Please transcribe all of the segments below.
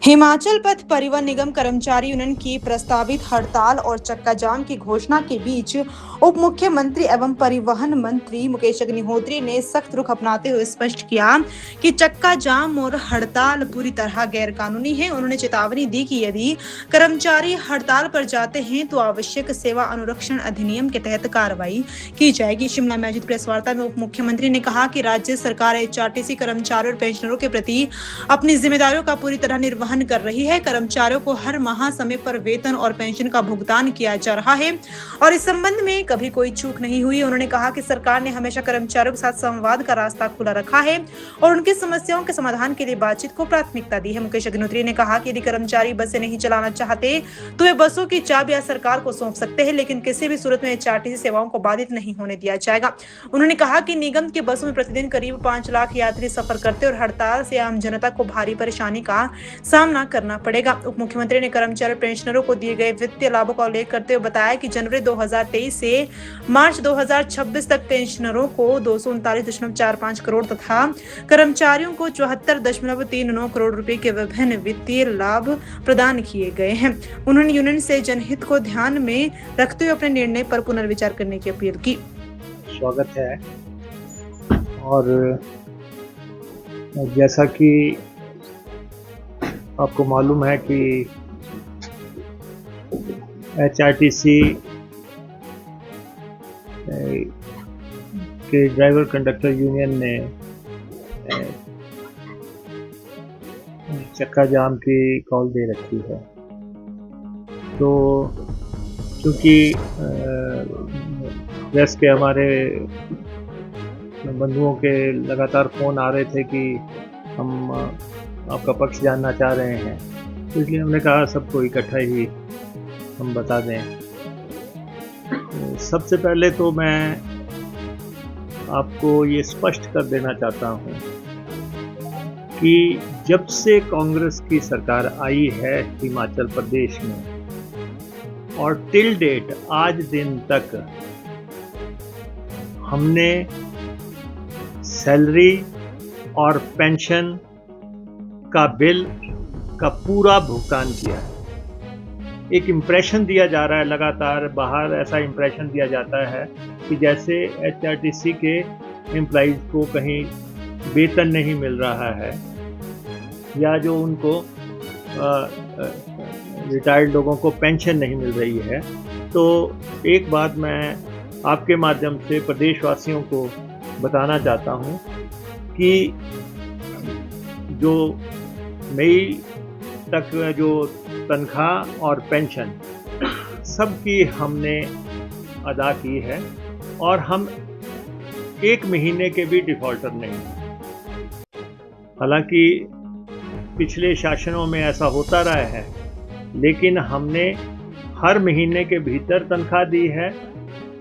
हिमाचल पथ परिवहन निगम कर्मचारी यूनियन की प्रस्तावित हड़ताल और चक्का जाम की घोषणा के बीच उप मुख्यमंत्री एवं परिवहन मंत्री मुकेश अग्निहोत्री ने सख्त रुख अपनाते हुए स्पष्ट किया कि चक्का जाम और हड़ताल पूरी तरह गैरकानूनी है। उन्होंने चेतावनी दी कि यदि कर्मचारी हड़ताल पर जाते हैं तो आवश्यक सेवा अनुरक्षण अधिनियम के तहत कार्रवाई की जाएगी। शिमला में आयोजित प्रेस वार्ता में उप मुख्यमंत्री ने कहा कि राज्य सरकार एचआरटीसी कर्मचारियों और पेंशनरों के प्रति अपनी जिम्मेदारियों का पूरी तरह निर्वहन कर रही है। कर्मचारियों को हर माह समय पर वेतन और पेंशन का भुगतान किया जा रहा है और इस संबंध में कभी कोई चूक नहीं हुई। उन्होंने कहा कि सरकार ने हमेशा कर्मचारियों के साथ संवाद का रास्ता खुला रखा है और उनकी समस्याओं के समाधान के लिए बातचीत को प्राथमिकता दी है। मुकेश अग्निहोत्री ने कहा कि यदि कर्मचारी बसें नहीं चलाना चाहते तो वे बसों की चाबियां सरकार को सौंप सकते हैं, लेकिन किसी भी सूरत में एचआरटीसी सेवाओं को बाधित नहीं होने दिया जाएगा। उन्होंने कहा कि निगम की बसों में प्रतिदिन करीब 5 लाख यात्री सफर करते और हड़ताल से आम जनता को भारी परेशानी का सामना करना पड़ेगा। उप मुख्यमंत्री ने कर्मचारी और पेंशनरों को दिए गए वित्तीय लाभों का उल्लेख करते हुए बताया कि जनवरी 2023 से मार्च 2026 तक पेंशनरों को 239.45 करोड़ तथा कर्मचारियों को 74.39 करोड़ रुपए के विभिन्न वित्तीय लाभ प्रदान किए गए हैं। उन्होंने यूनियन से जनहित को ध्यान में रखते हुए अपने निर्णय पर पुनर्विचार करने की अपील की। स्वागत है। और जैसा कि आपको मालूम है कि एचआरटीसी के ड्राइवर कंडक्टर यूनियन ने चक्का जाम की कॉल दे रखी है। तो क्योंकि प्रेस के हमारे बंधुओं के लगातार फ़ोन आ रहे थे कि हम आपका पक्ष जानना चाह रहे हैं, तो इसलिए हमने कहा सबको इकट्ठा ही हम बता दें। सबसे पहले तो मैं आपको ये स्पष्ट कर देना चाहता हूँ कि जब से कांग्रेस की सरकार आई है हिमाचल प्रदेश में और टिल डेट आज दिन तक हमने सैलरी और पेंशन का बिल का पूरा भुगतान किया है। एक इम्प्रेशन दिया जा रहा है, लगातार बाहर ऐसा इम्प्रेशन दिया जाता है कि जैसे एचआरटीसी के एम्प्लॉइज़ को कहीं वेतन नहीं मिल रहा है या जो उनको रिटायर्ड लोगों को पेंशन नहीं मिल रही है। तो एक बात मैं आपके माध्यम से प्रदेशवासियों को बताना चाहता हूँ कि जो मई तक जो तनख्वाह और पेंशन सबकी हमने अदा की है और हम एक महीने के भी डिफ़ॉल्टर नहीं हैं। हालांकि पिछले शासनों में ऐसा होता रहा है, लेकिन हमने हर महीने के भीतर तनख्वाह दी है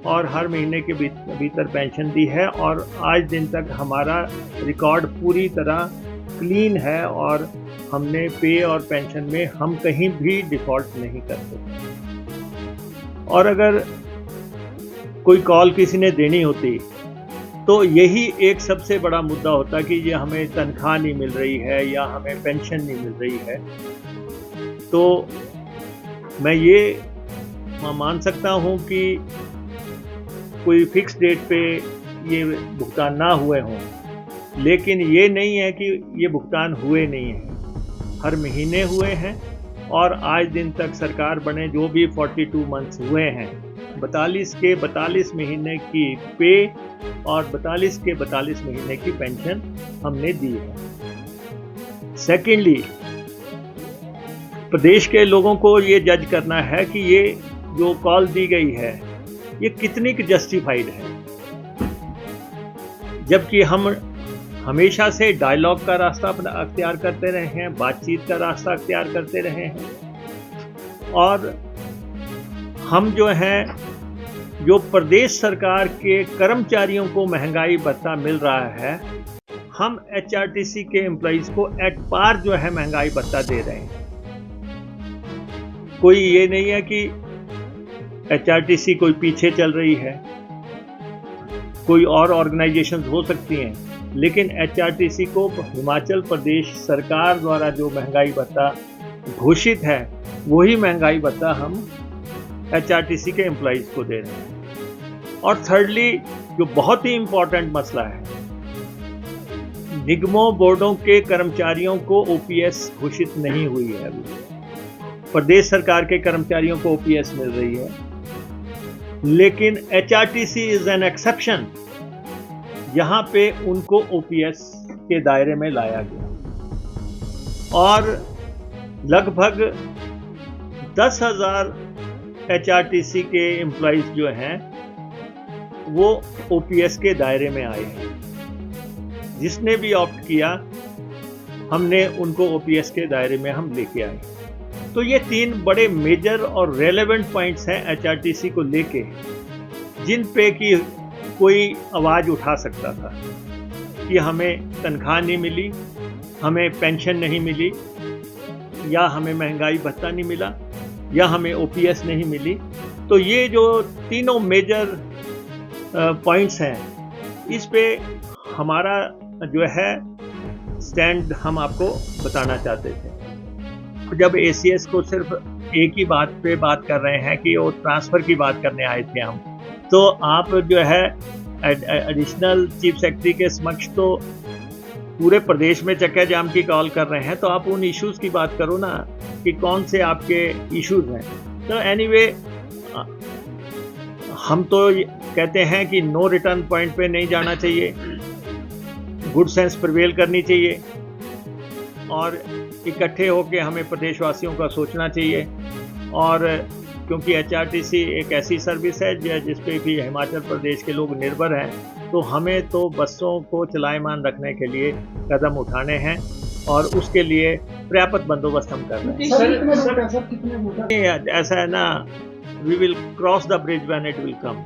और हर महीने के भीतर पेंशन दी है और आज दिन तक हमारा रिकॉर्ड पूरी तरह क्लीन है और हमने पे और पेंशन में हम कहीं भी डिफ़ॉल्ट नहीं करते। और अगर कोई कॉल किसी ने देनी होती तो यही एक सबसे बड़ा मुद्दा होता कि ये हमें तनख्वाह नहीं मिल रही है या हमें पेंशन नहीं मिल रही है। तो मैं ये मान सकता हूँ कि कोई फिक्स डेट पे ये भुगतान ना हुए हों, लेकिन ये नहीं है कि ये भुगतान हुए नहीं हैं। हर महीने हुए हैं और आज दिन तक सरकार बने जो भी 42 मंथ्स हुए हैं, 42 के 42 महीने की पे और 42 के 42 महीने की पेंशन हमने दी है। सेकेंडली, प्रदेश के लोगों को ये जज करना है कि ये जो कॉल दी गई है ये कितनी जस्टिफाइड है, जबकि हम हमेशा से डायलॉग का रास्ता अपना अख्तियार करते रहे हैं, बातचीत का रास्ता अख्तियार करते रहे हैं। और हम जो हैं, जो प्रदेश सरकार के कर्मचारियों को महंगाई भत्ता मिल रहा है, हम एचआरटीसी के एम्प्लॉइज़ को एट पार जो है महंगाई भत्ता दे रहे हैं। कोई ये नहीं है कि एचआरटीसी कोई पीछे चल रही है, कोई और ऑर्गेनाइजेशंस हो सकती हैं, लेकिन एचआरटीसी को हिमाचल प्रदेश सरकार द्वारा जो महंगाई भत्ता घोषित है वही महंगाई भत्ता हम एचआरटीसी के एम्प्लॉइज को दे रहे हैं। और थर्डली, जो बहुत ही इम्पोर्टेंट मसला है, निगमों बोर्डों के कर्मचारियों को ओपीएस घोषित नहीं हुई है अभी। प्रदेश सरकार के कर्मचारियों को ओपीएस मिल रही है, लेकिन एचआरटीसी इज एन एक्सेप्शन। यहां पे उनको ओपीएस के दायरे में लाया गया और लगभग 10,000 एचआरटीसी के एम्प्लॉइज जो हैं वो ओपीएस के दायरे में आए हैं। जिसने भी ऑप्ट किया, हमने उनको ओपीएस के दायरे में हम लेके आए। तो ये 3 बड़े मेजर और रेलेवेंट पॉइंट्स हैं एचआरटीसी को लेके, जिन पे कि कोई आवाज उठा सकता था कि हमें तनख्वाह नहीं मिली, हमें पेंशन नहीं मिली, या हमें महंगाई भत्ता नहीं मिला, या हमें ओपीएस नहीं मिली। तो ये जो तीनों मेजर पॉइंट्स हैं, इस पे हमारा जो है स्टैंड हम आपको बताना चाहते थे। जब एसीएस को सिर्फ एक ही बात पे बात कर रहे हैं कि वो ट्रांसफ़र की बात करने आए थे हम, तो आप जो है एडिशनल चीफ सेक्रेटरी के समक्ष तो पूरे प्रदेश में चक्का जाम की कॉल कर रहे हैं, तो आप उन इश्यूज़ की बात करो ना कि कौन से आपके इश्यूज़ हैं। तो एनीवे, हम तो कहते हैं कि नो रिटर्न पॉइंट पे नहीं जाना चाहिए, गुड सेंस प्रिवेल करनी चाहिए और इकट्ठे होकर हमें प्रदेशवासियों का सोचना चाहिए। और क्योंकि एचआरटीसी एक ऐसी सर्विस है जिस पे भी हिमाचल प्रदेश के लोग निर्भर हैं, तो हमें तो बसों को चलायमान रखने के लिए कदम उठाने हैं और उसके लिए पर्याप्त बंदोबस्त हम कर रहे हैं। ऐसा है ना, we will cross the bridge when it will come.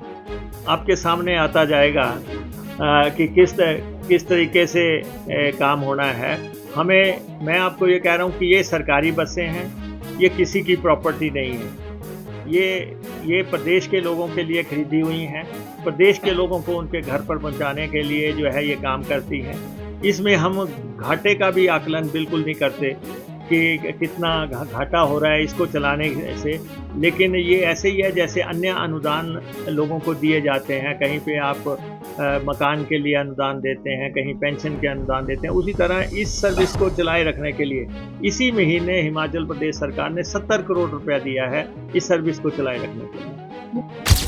आपके सामने आता जाएगा कि किस तरीके से काम होना है। मैं आपको ये कह रहा हूँ कि ये सरकारी बसें हैं, ये किसी की प्रॉपर्टी नहीं है, ये प्रदेश के लोगों के लिए खरीदी हुई हैं, प्रदेश के लोगों को उनके घर पर पहुंचाने के लिए जो है ये काम करती हैं। इसमें हम घाटे का भी आकलन बिल्कुल नहीं करते कि कितना घाटा हो रहा है इसको चलाने से, लेकिन ये ऐसे ही है जैसे अन्य अनुदान लोगों को दिए जाते हैं। कहीं पे आप मकान के लिए अनुदान देते हैं, कहीं पेंशन के अनुदान देते हैं, उसी तरह इस सर्विस को चलाए रखने के लिए इसी महीने हिमाचल प्रदेश सरकार ने 70 करोड़ रुपया दिया है इस सर्विस को चलाए रखने के लिए।